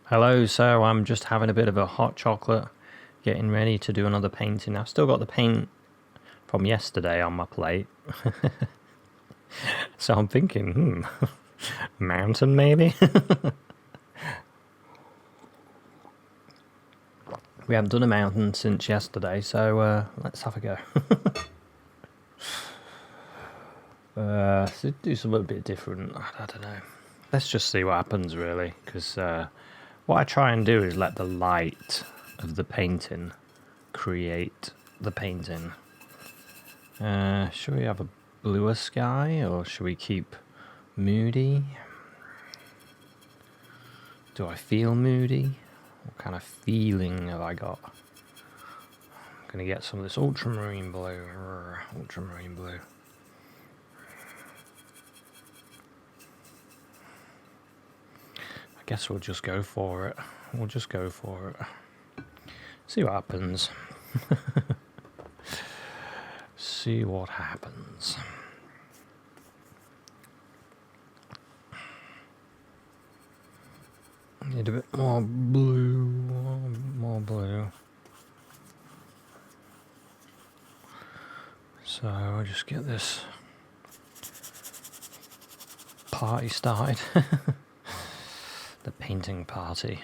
Hello, so I'm just having a bit of a hot chocolate, getting ready to do another painting. I've still got the paint from yesterday on my plate. So I'm thinking, mountain maybe? We haven't done a mountain since yesterday, so let's have a go. So do something a bit different, I don't know. Let's just see what happens really, because what I try and do is let the light of the painting create the painting. Should we have a bluer sky, or should we keep moody? Do I feel moody? What kind of feeling have I got? I'm going to get some of this ultramarine blue. Ultramarine blue. I guess we'll just go for it. We'll just go for it. See what happens. See what happens. Need a bit more blue, more blue. So I'll just get this party started. The painting party.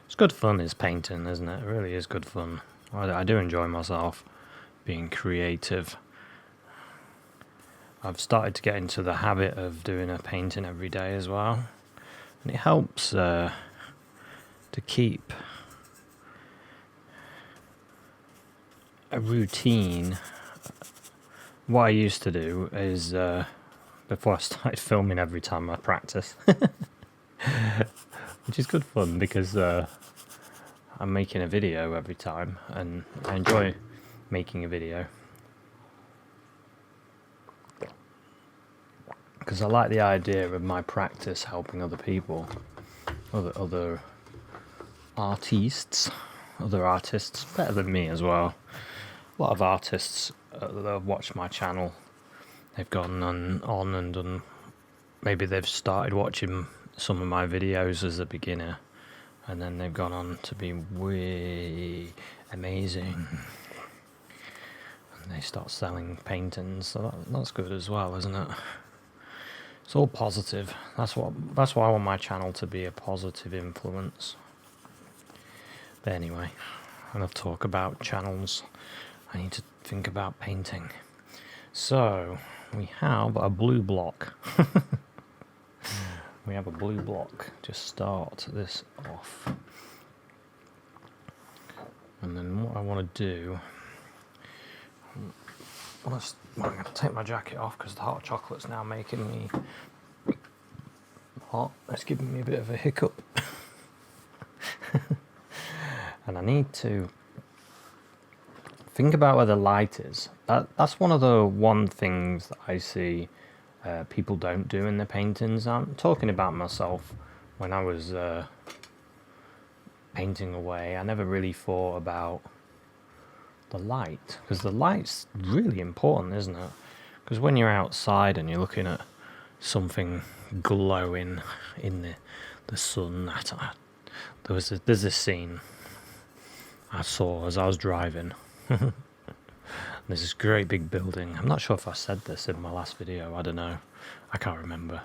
It's good fun, is painting, isn't it? It really is good fun. I do enjoy myself being creative. I've started to get into the habit of doing a painting every day as well, and it helps to keep a routine. What I used to do is, before I started filming every time I practice, which is good fun because I'm making a video every time, and I enjoy making a video. Because I like the idea of my practice helping other people, other artists better than me as well. A lot of artists that have watched my channel, they've gone on and done. Maybe they've started watching some of my videos as a beginner, and then they've gone on to be way amazing, and they start selling paintings. So that's good as well, isn't it? It's all positive. That's why I want my channel to be a positive influence. But anyway, enough talk about channels. I need to think about painting. So we have a blue block. We have a blue block to start this off. And then what I want to do, I'm going to take my jacket off because the hot chocolate's now making me hot. It's giving me a bit of a hiccup. And I need to think about where the light is. That's one of the things that I see people don't do in their paintings. I'm talking about myself. When I was painting away, I never really thought about the light, because the light's really important, isn't it? Because when you're outside and you're looking at something glowing in the sun, there's this scene I saw as I was driving. There's this great big building. I'm not sure if I said this in my last video. I don't know. I can't remember.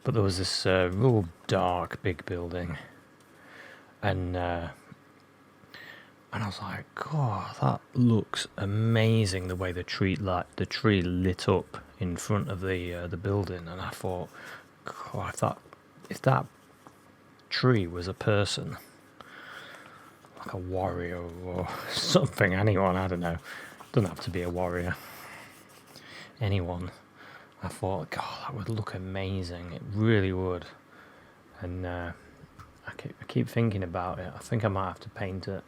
But there was this real dark big building, and I was like, "God, that looks amazing!" The way the tree lit up in front of the building, and I thought, God, if that tree was a person, like a warrior or something, anyone, I don't know, doesn't have to be a warrior, anyone. I thought, God, that would look amazing. It really would. And I keep thinking about it. I think I might have to paint it,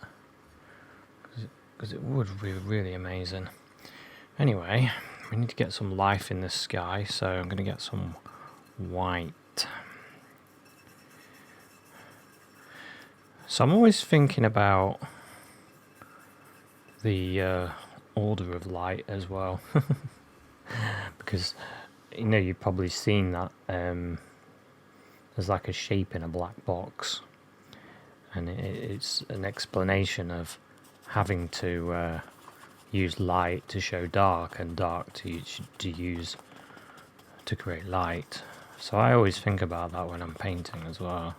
because it would be really amazing. Anyway, we need to get some life in the sky, so I'm going to get some white. So I'm always thinking about the order of light as well, because you know, you've probably seen that. There's like a shape in a black box, and it's an explanation of having to use light to show dark, and dark to use to create light. So I always think about that when I'm painting as well.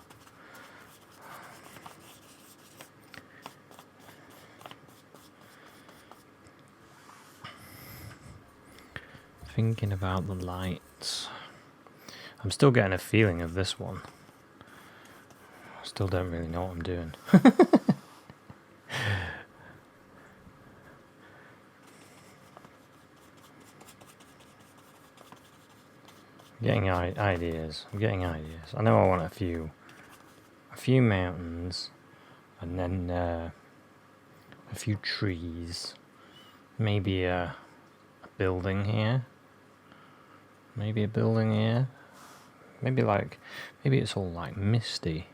Thinking about the lights. I'm still getting a feeling of this one. I still don't really know what I'm doing. Getting ideas. I'm getting ideas. I know I want a few mountains, and then a few trees. Maybe a building here. Maybe a building here. Maybe it's all like misty,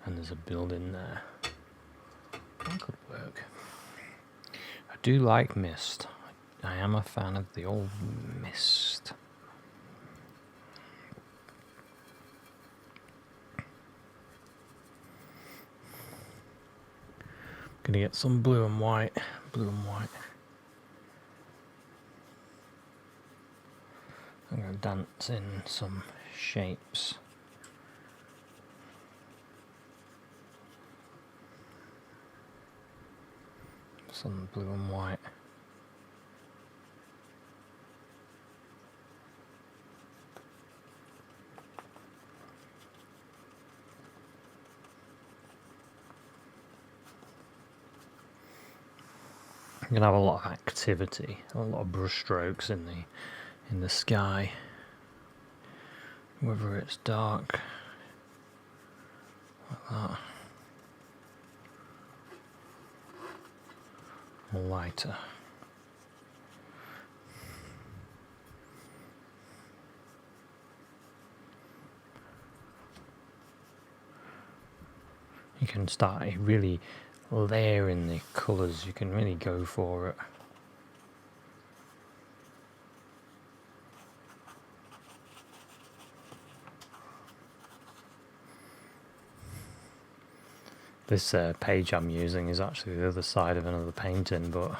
and there's a building there. That could work. I do like mist. I am a fan of the old mist. Gonna get some blue and white. I'm gonna dance in some shapes. Some blue and white. I'm gonna have a lot of activity, a lot of brush strokes in the sky. Whether it's dark like that or lighter. You can start really layering the colours, you can really go for it. This page I'm using is actually the other side of another painting, but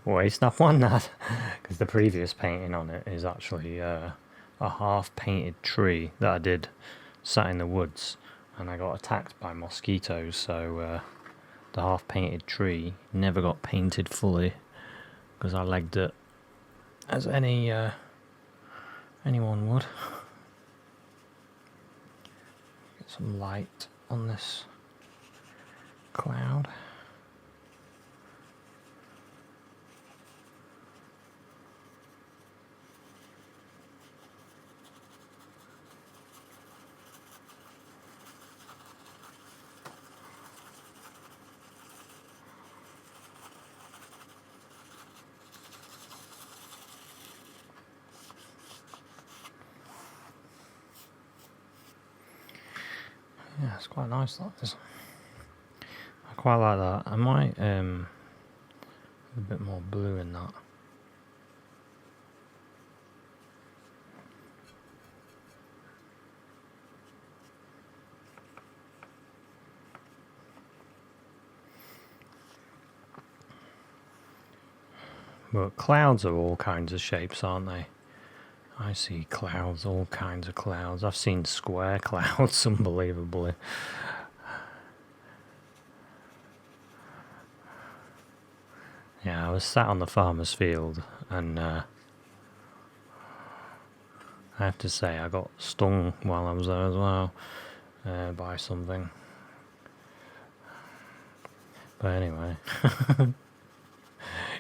waste not one that, because the previous painting on it is actually a half painted tree that I did sat in the woods, and I got attacked by mosquitoes, so the half painted tree never got painted fully because I legged it as anyone would. Get some light on this cloud. Yeah, it's quite nice, that is. I quite like that. I might a bit more blue in that. But clouds are all kinds of shapes, aren't they? I see clouds, all kinds of clouds. I've seen square clouds, unbelievably. Yeah, I was sat on the farmer's field, and I have to say I got stung while I was there as well by something. But anyway,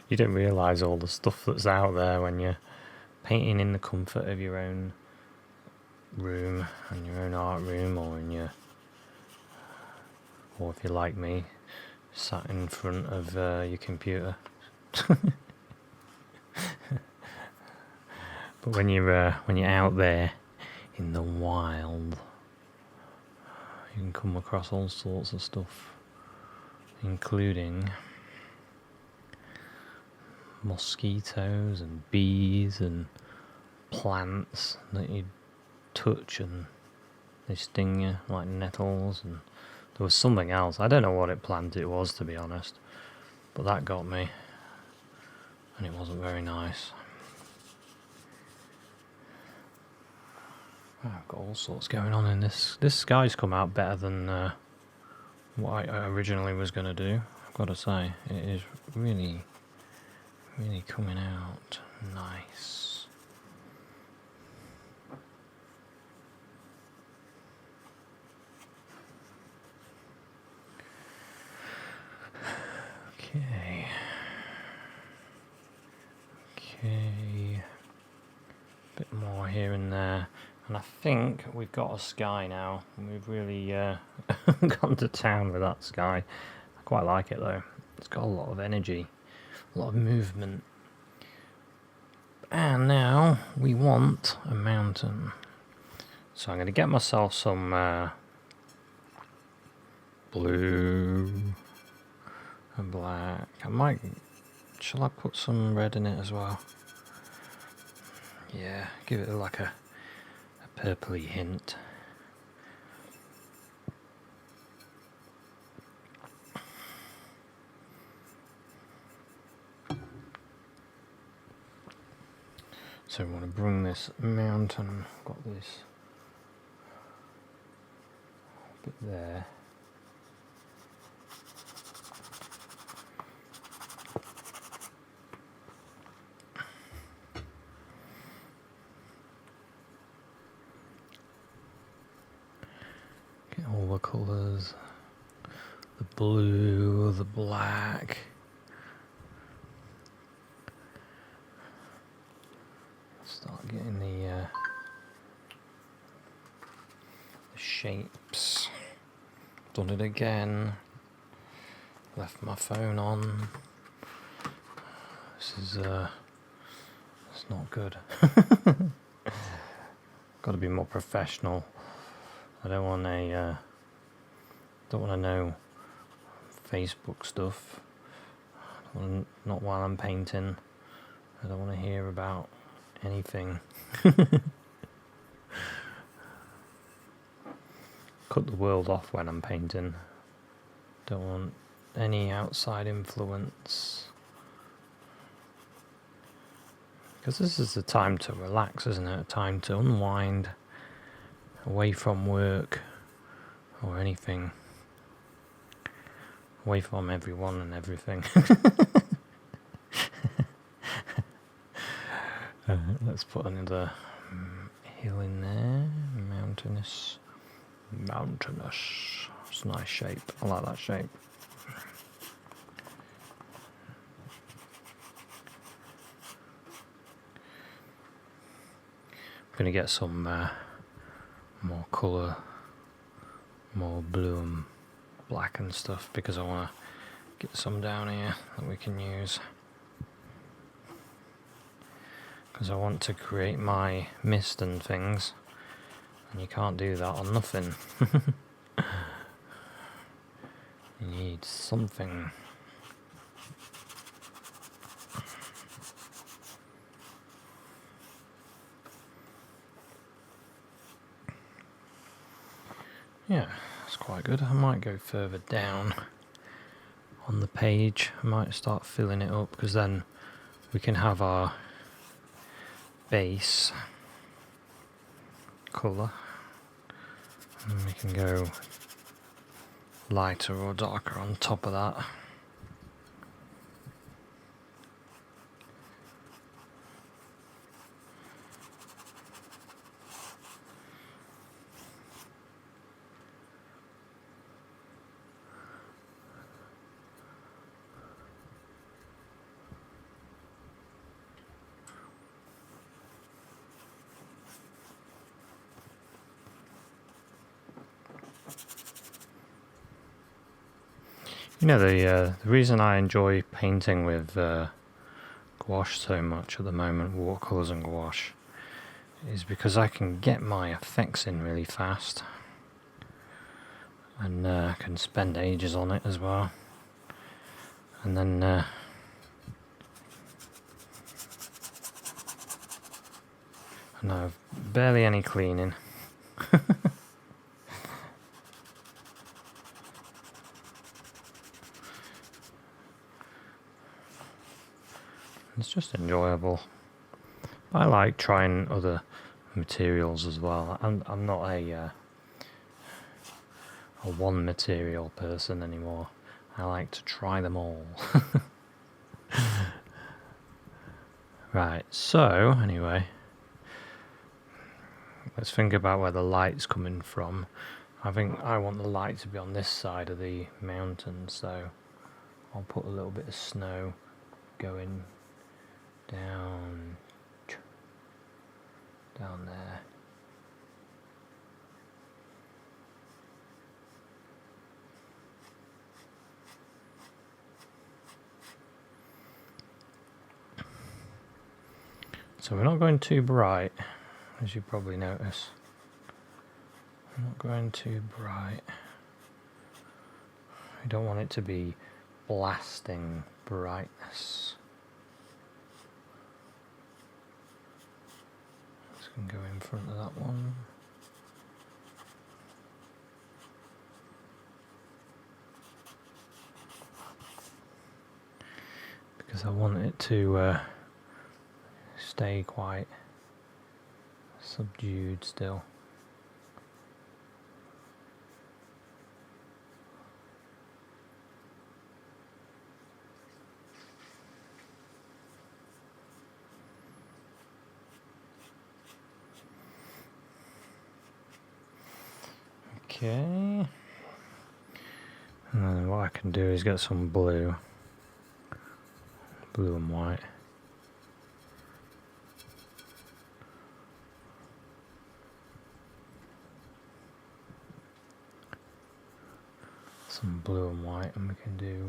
you don't realise all the stuff that's out there when you're painting in the comfort of your own room and your own art room, or or if you're like me, sat in front of your computer. But when you're out there in the wild, you can come across all sorts of stuff, including mosquitoes and bees and plants that you touch and they sting you, like nettles, and there was something else. I don't know what plant it was, to be honest, but that got me, and it wasn't very nice. I've got all sorts going on in this. This sky's come out better than what I originally was going to do. I've got to say, it is really, really coming out nice. Okay. Okay. Bit more here and there. And I think we've got a sky now. We've really gone to town with that sky. I quite like it though. It's got a lot of energy, a lot of movement. And now we want a mountain. So I'm going to get myself some blue and black. Shall I put some red in it as well? Yeah, give it like a purpley hint. So we want to bring this mountain, got this bit there. Get all the colours, the blue, the black. Start getting the shapes. Done it again. Left my phone on. This is it's not good. Got to be more professional. I don't want to know Facebook stuff. Not while I'm painting. I don't want to hear about anything. Cut the world off when I'm painting. Don't want any outside influence. Because this is the time to relax, isn't it? A time to unwind away from work or anything. Away from everyone and everything. Let's put another hill in there. Mountainous. It's a nice shape. I like that shape. I'm going to get some more colour, more blue and black and stuff, because I want to get some down here that we can use. Because I want to create my mist and things, and you can't do that on nothing. You need something. Yeah, that's quite good. I might go further down on the page. I might start filling it up, because then we can have our base colour, and we can go lighter or darker on top of that. You know, the reason I enjoy painting with gouache so much at the moment, watercolours and gouache, is because I can get my effects in really fast, and can spend ages on it as well, and then No, barely any cleaning. It's just enjoyable. I like trying other materials as well. I'm not a one material person anymore. I like to try them all. Right, so anyway, let's think about where the light's coming from. I think I want the light to be on this side of the mountain, so I'll put a little bit of snow going down there. So we're not going too bright, as you probably notice. We're not going too bright. We don't want it to be blasting brightness. This can go in front of that one. Because I want it to stay quite subdued still. Okay. And then what I can do is get some blue and white. Some blue and white, and we can do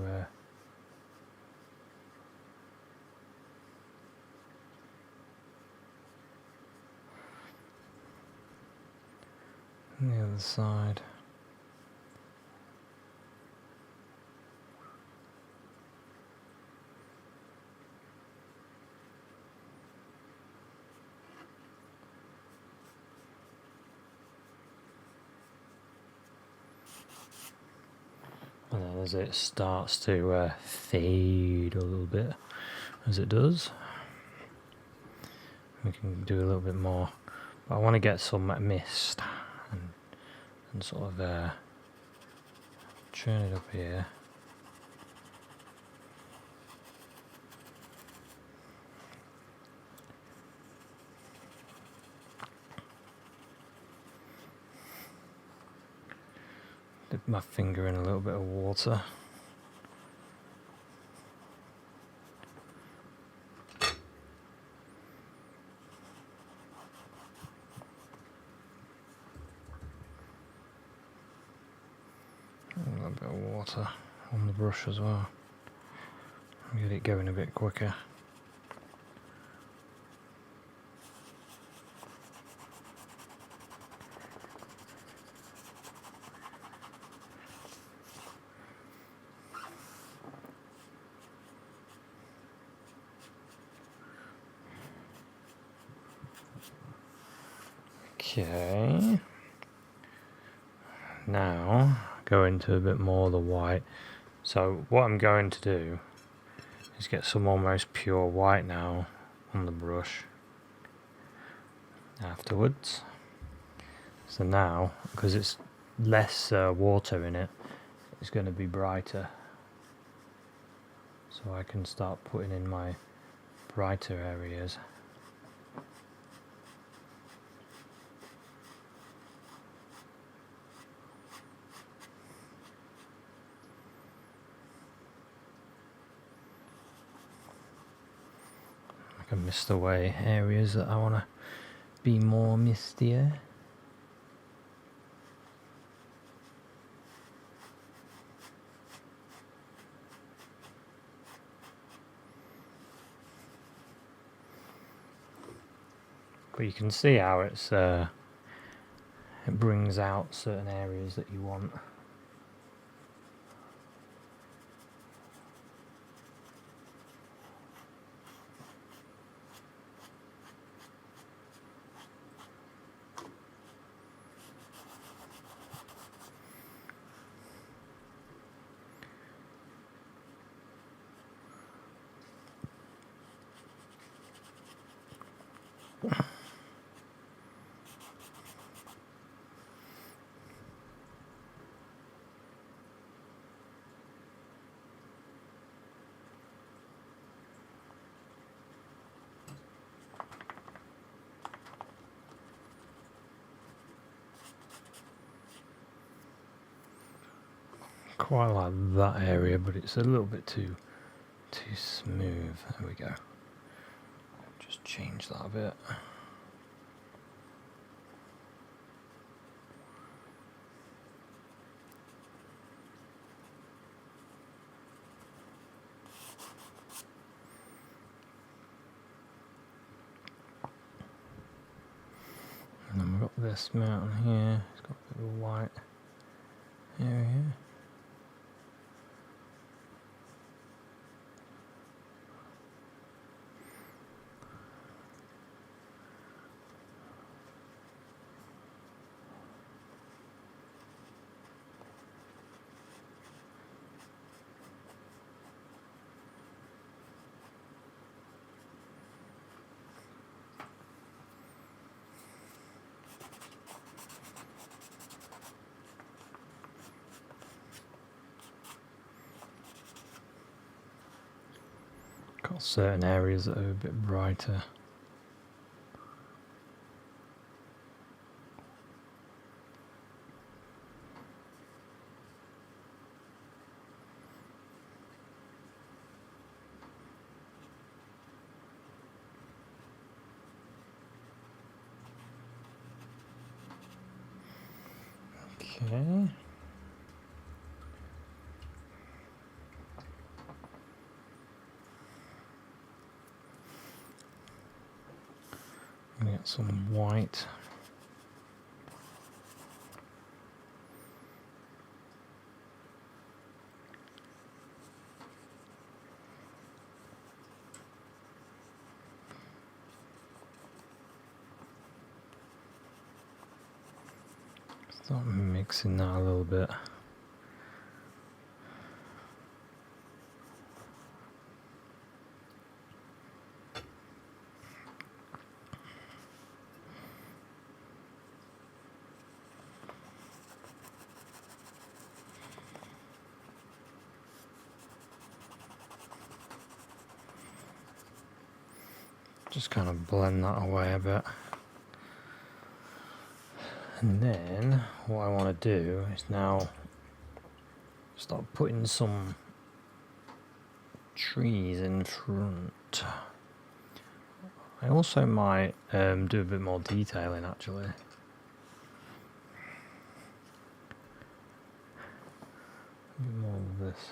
on the other side. And then as it starts to fade a little bit, as it does, we can do a little bit more. But I want to get some mist and sort of turn it up here. Dip my finger in a little bit of water. A little bit of water on the brush as well. Get it going a bit quicker. Okay. Now go into a bit more of the white. So what I'm going to do is get some almost pure white now on the brush afterwards. So now, because it's less water in it, it's going to be brighter. So I can start putting in my brighter areas. I can mist away areas that I want to be more mistier. But you can see how it brings out certain areas that you want. Quite like that area, but it's a little bit too smooth. There we go. Just change that a bit. And then we've got this mountain here. It's got a bit of a white area. Got certain areas that are a bit brighter. Okay. I'm gonna get some white. Start mixing that a little bit. Just kind of blend that away a bit. And then what I want to do is now start putting some trees in front. I also might do a bit more detailing actually. A bit more of this.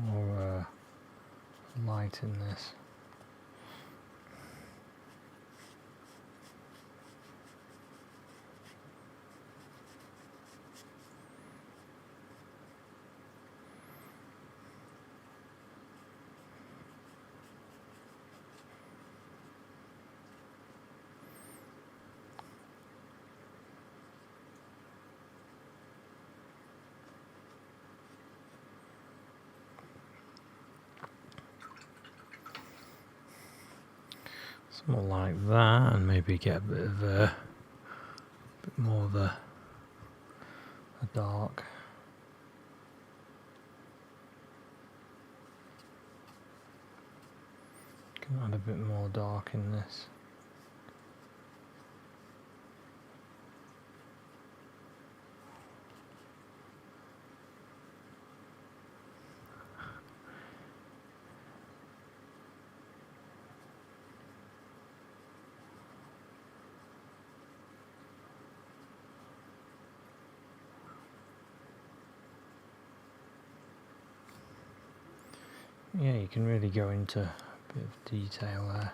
More light in this. Something like that, and maybe get a bit of bit more of a dark. Can add a bit more dark in this. Yeah, you can really go into a bit of detail there.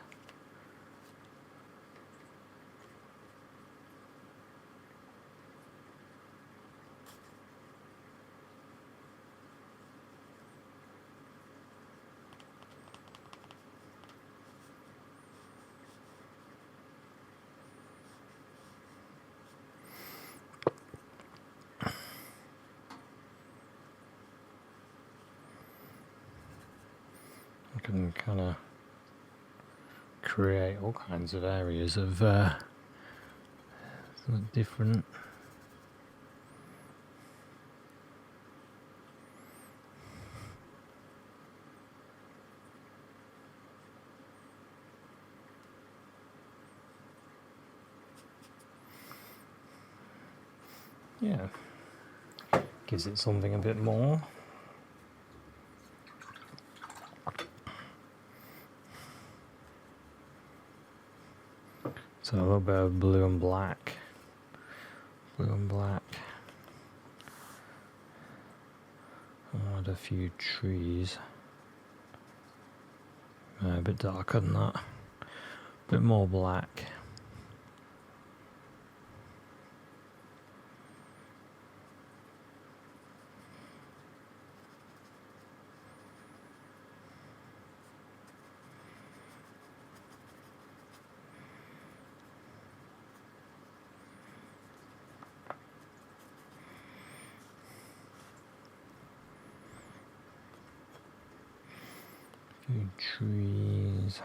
You can kind of create all kinds of areas of different. Yeah, gives it something a bit more. So a little bit of blue and black. Blue and black. I'll add a few trees. A bit darker than that. A bit more black. Few trees.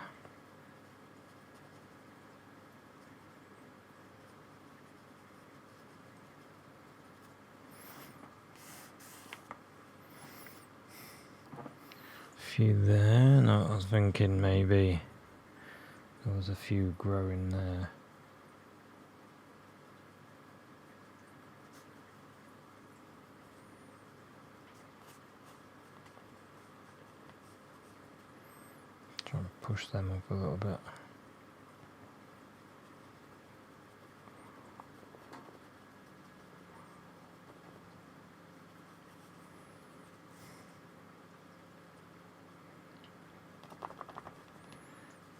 Few there. No, I was thinking maybe there was a few growing there. Trying to push them up a little bit.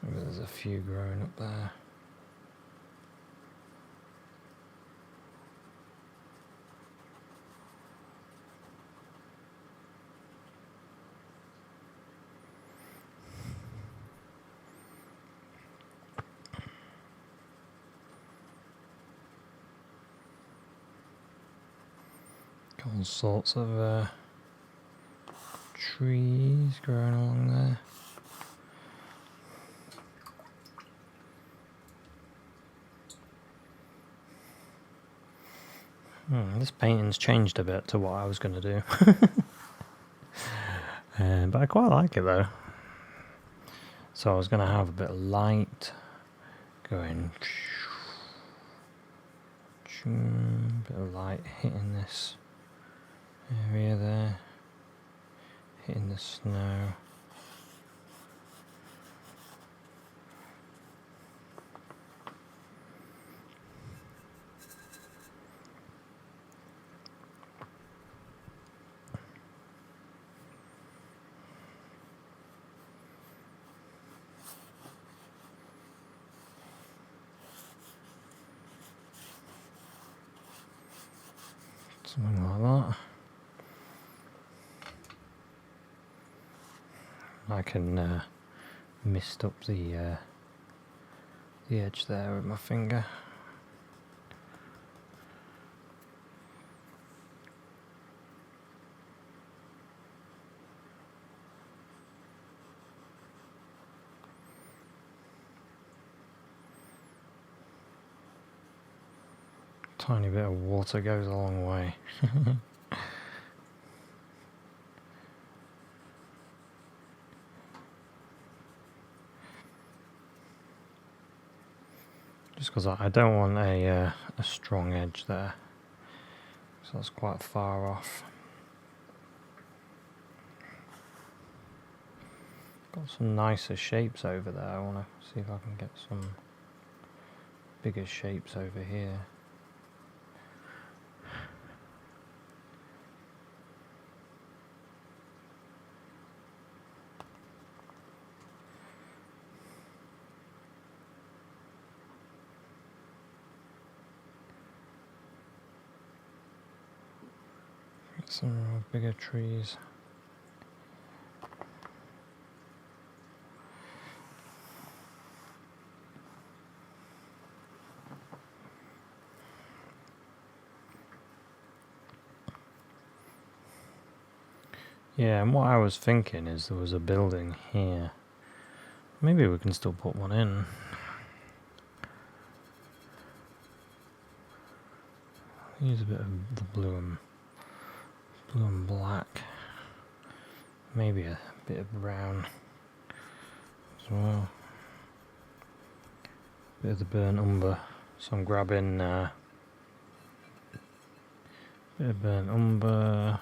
Maybe there's a few growing up there. All sorts of trees growing along there. This painting's changed a bit to what I was going to do. But I quite like it though. So I was going to have a bit of light going. Bit of light hitting this area there. Hitting the snow. Something like that. I can mist up the edge there with my finger. Tiny bit of water goes a long way. Just because I don't want a strong edge there, so that's quite far off. Got some nicer shapes over there. I want to see if I can get some bigger shapes over here. Some bigger trees. Yeah, and what I was thinking is there was a building here. Maybe we can still put one in. Use a bit of the blue and black. Maybe a bit of brown as well. Bit of the burnt umber. So I'm grabbing bit of burnt umber,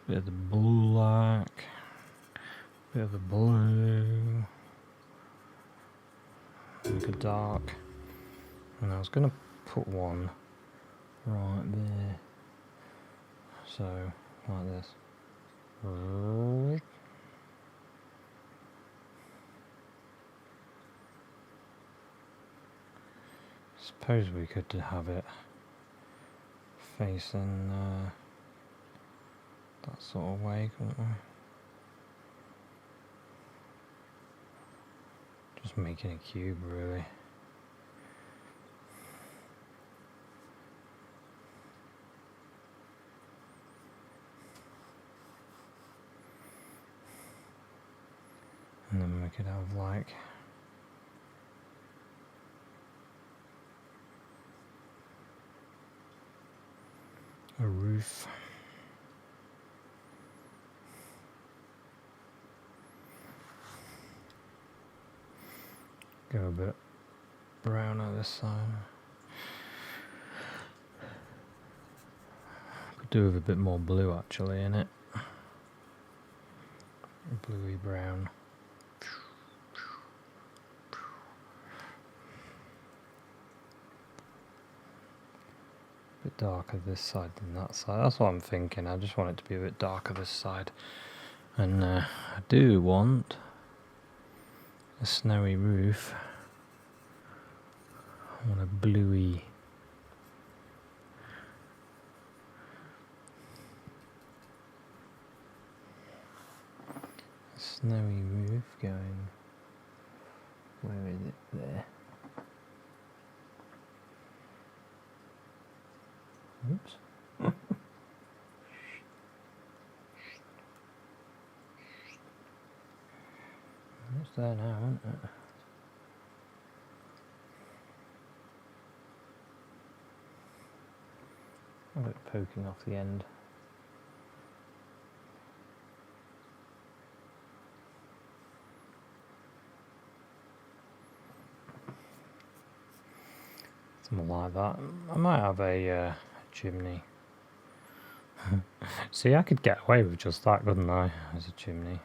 bit of the black, bit of the blue, and the dark. And I was going to put one right there. So, like this. Suppose we could have it facing that sort of way, couldn't we? Just making a cube, really. And then we could have like a roof. Go a bit brown on this side. Could do with a bit more blue actually in it. Bluey brown. Bit darker this side than that side. That's what I'm thinking. I just want it to be a bit darker this side. And I do want a snowy roof. I want a bluey snowy roof going. Where is it? There. Oops. It's there now, isn't it? A bit poking off the end. Something like that. I might have a chimney. See, I could get away with just that, couldn't I, as a chimney?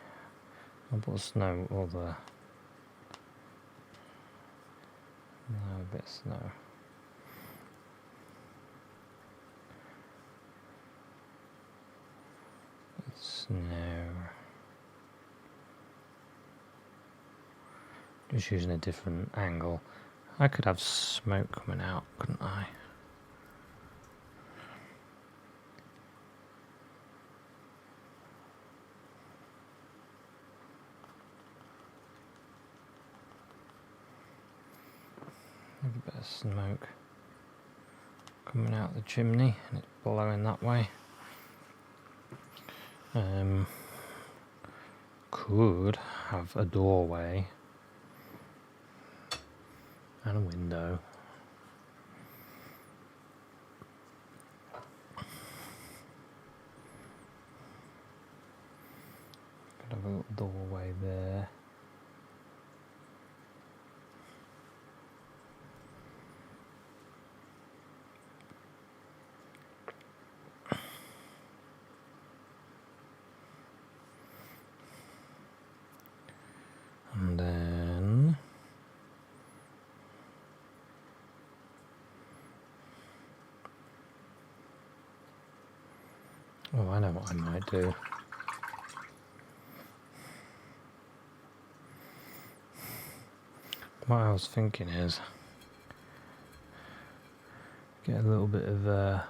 I'll put snow over. No, a bit of snow. Snow. Just using a different angle. I could have smoke coming out, couldn't I? Have a bit of smoke coming out the chimney, and it's blowing that way. Could have a doorway and a window. Could have a little doorway there. And then oh, I know what I might do. What I was thinking is get a little bit of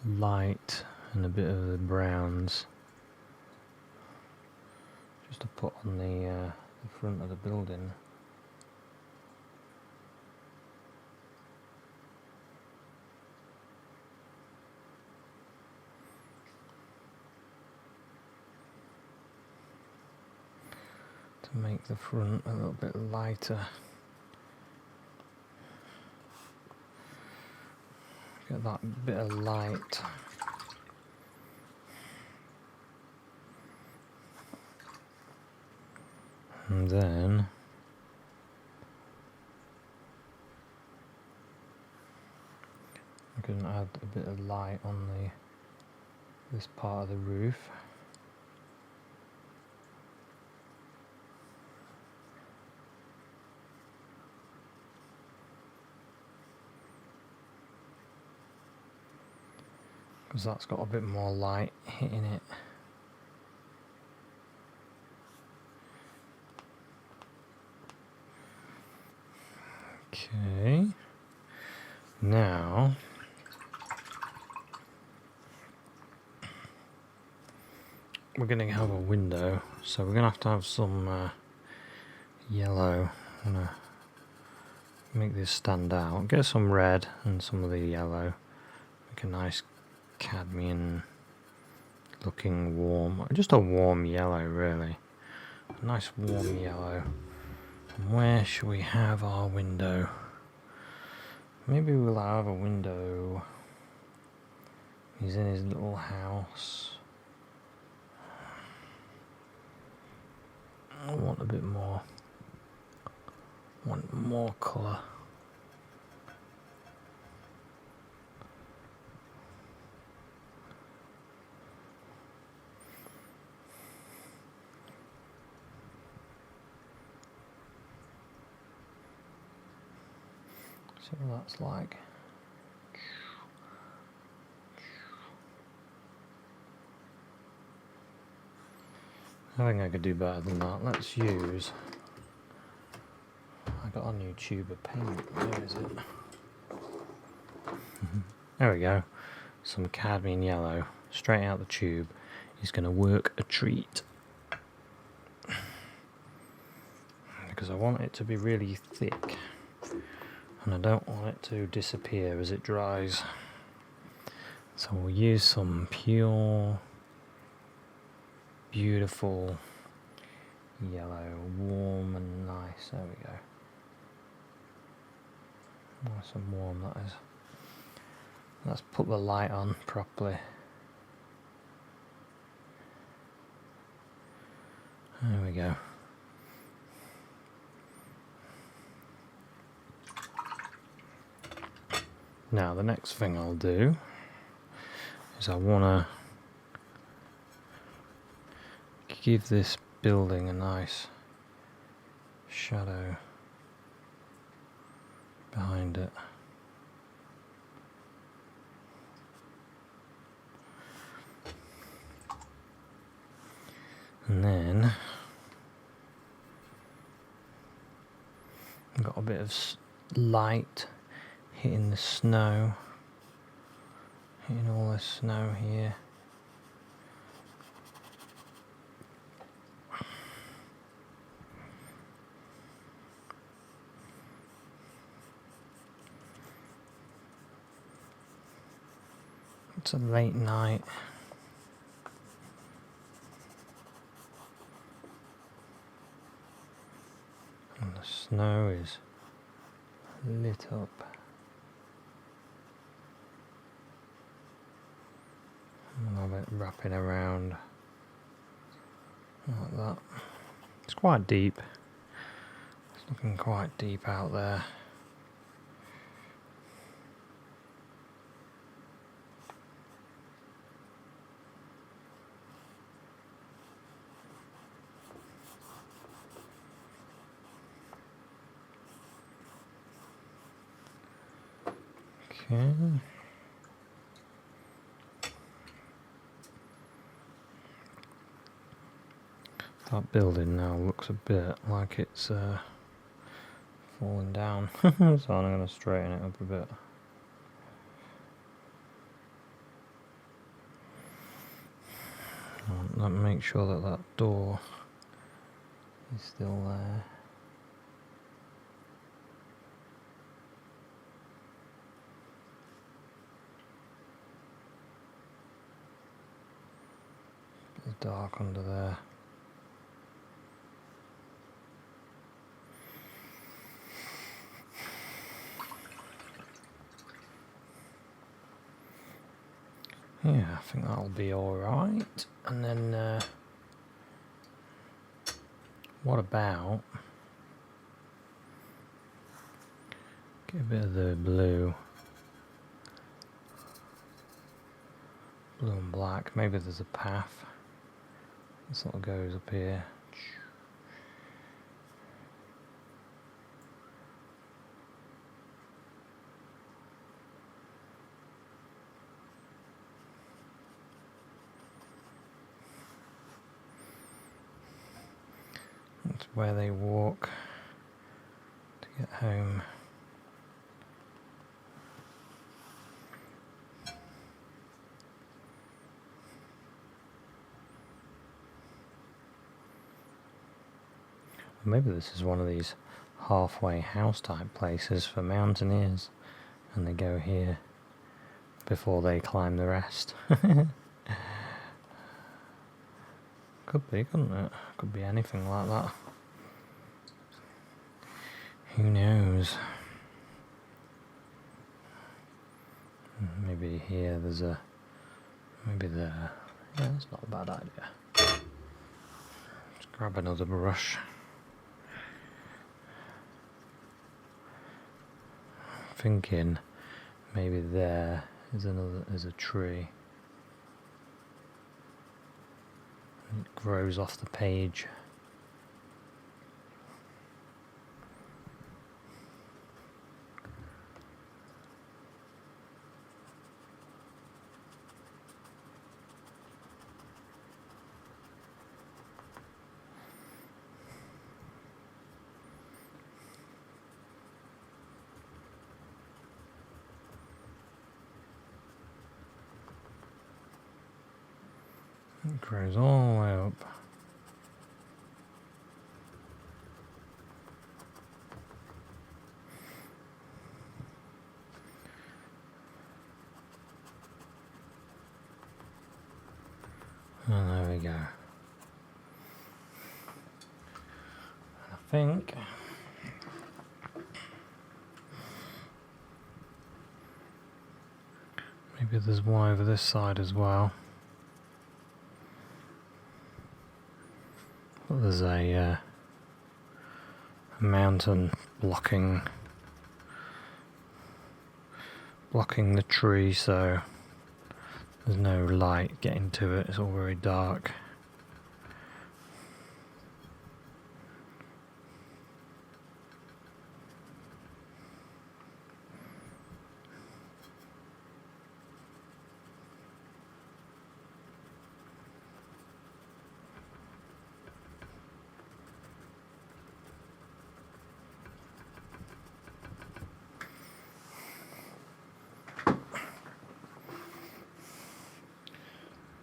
light and a bit of the browns, just to put on the front of the building. To make the front a little bit lighter. Get that bit of light. And then I can add a bit of light on this part of the roof. Because that's got a bit more light hitting it. Okay, now we're going to have a window, so we're going to have some yellow. I'm going to make this stand out. Get some red and some of the yellow. Make a nice cadmium looking warm, just a warm yellow really. A nice warm yellow. And where should we have our window? Maybe we'll have a window. He's in his little house. I want a bit more. Want more colour. See what that's like. I think I could do better than that. Let's use... I got a new tube of paint. Where is it? There we go. Some cadmium yellow straight out the tube. Is going to work a treat. Because I want it to be really thick. And I don't want it to disappear as it dries. So we'll use some pure, beautiful yellow, warm and nice. There we go. Nice and warm that is. Let's put the light on properly. There we go. Now the next thing I'll do is I want to give this building a nice shadow behind it. And then I've got a bit of light hitting the snow, hitting all the snow here. It's a late night. And the snow is lit up. And I'll have it wrapping around like that. It's quite deep. It's looking quite deep out there. Okay. That building now looks a bit like it's falling down, so I'm going to straighten it up a bit. Let me make sure that that door is still there. It's dark under there. Yeah, I think that'll be alright. And then, what about... get a bit of the blue. Blue and black. Maybe there's a path. This sort of goes up here. That's where they walk to get home. Maybe this is one of these halfway house type places for mountaineers, and they go here before they climb the rest. Could be, couldn't it? Could be anything like that. Who knows? Maybe here there's a... maybe there. Yeah, that's not a bad idea. Let's grab another brush. Thinking maybe there is a tree. It grows off the page. It grows all the way up. And there we go. I think maybe there's one over this side as well. There's a mountain blocking the tree, so there's no light getting to it. It's all very dark.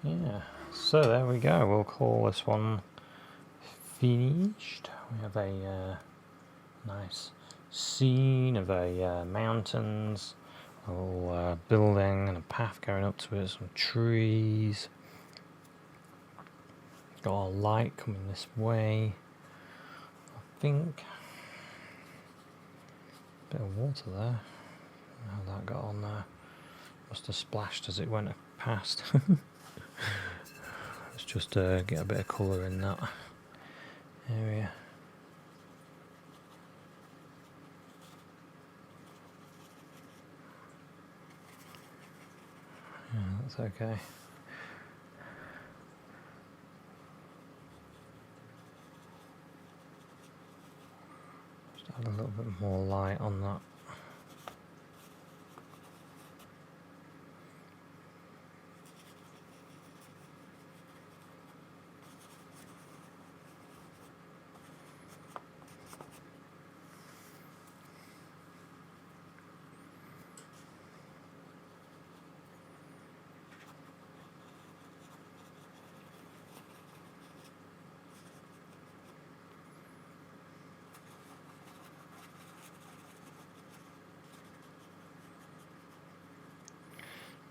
Yeah, so there we go. We'll call this one finished. We have a nice scene of a mountains, a little building and a path going up to it, some trees. Got a light coming this way, I think. Bit of water there. How that got on there. Must have splashed as it went past. Let's just get a bit of colour in that area. Yeah, that's okay. Just add a little bit more light on that.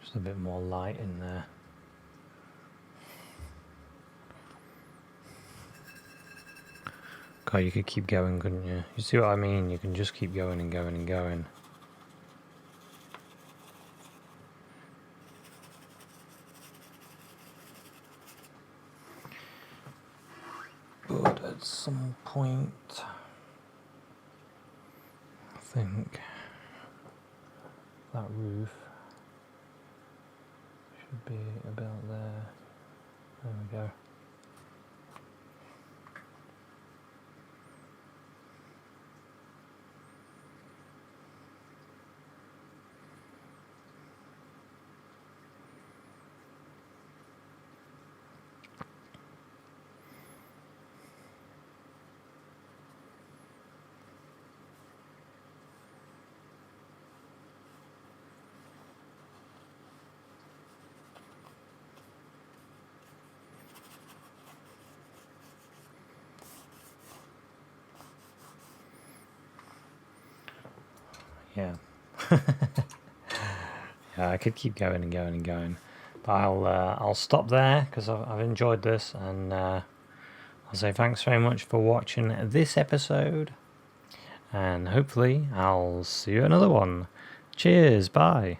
Just a bit more light in there. God, you could keep going, couldn't you? You see what I mean? You can just keep going and going and going. But at some point, I think that roof should be about there. There we go. Yeah. Yeah, I could keep going and going and going, but I'll stop there because I've enjoyed this, and I'll say thanks very much for watching this episode, and hopefully I'll see you another one. Cheers, bye.